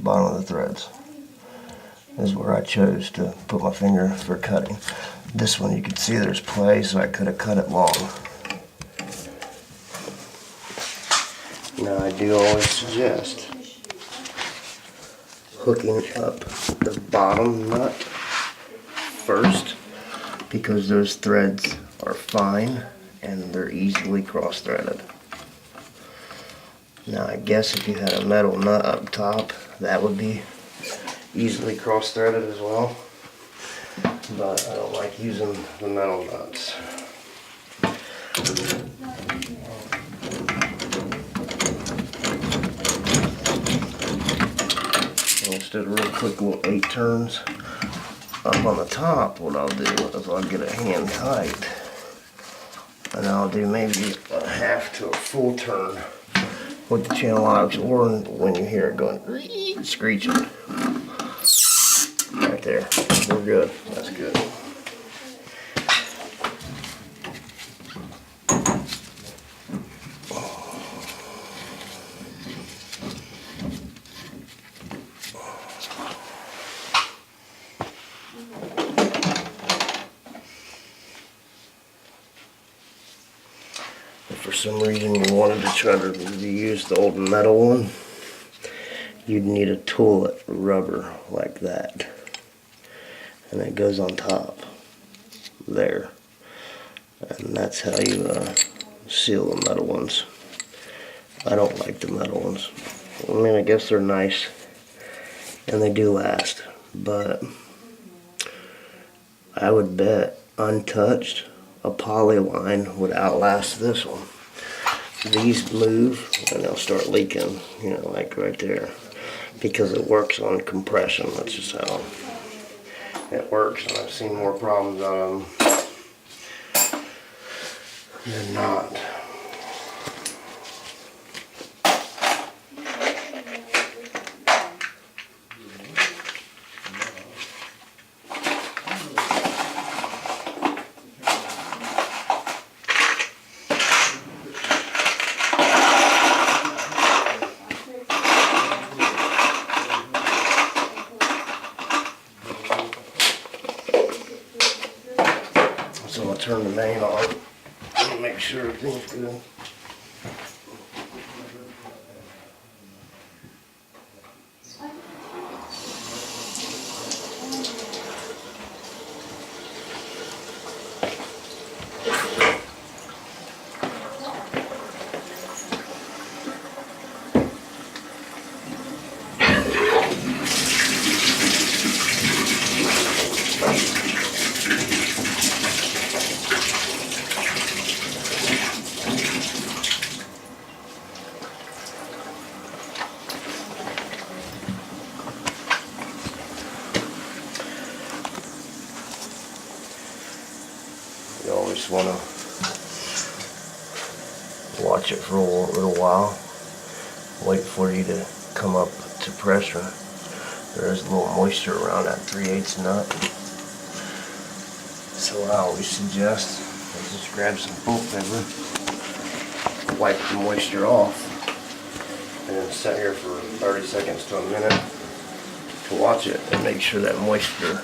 bottom of the threads. This is where I chose to put my finger for cutting. This one you can see there's play, so I could have cut it long. Now I do always suggest hooking up the bottom nut first, because those threads are fine and they're easily cross-threaded. Now I guess if you had a metal nut up top, that would be easily cross-threaded as well, but I don't like using the metal nuts. Instead of real quick little 8 turns up on the top, what I'll do is I'll get a hand tight, and I'll do maybe a half to a full turn with the channel locks, or when you hear it going screeching. Right there. We're good. That's good. If for some reason you wanted to try to use the old metal one, you'd need a toilet rubber like that, and it goes on top there, and that's how you seal the metal ones. I don't like the metal ones. I mean, I guess they're nice and they do last, but I would bet untouched a polyline would outlast this one. These move and they'll start leaking, you know, like right there, because it works on compression. That's just how it works, and I've seen more problems on them than not. So I'll turn the main on and make sure everything's good. You always want to watch it for a little while, wait for you to come up to pressure. There is a little moisture around that 3/8 nut, so what I always suggest is just grab some bolt paper, wipe the moisture off, and then sit here for 30 seconds to a minute to watch it and make sure that moisture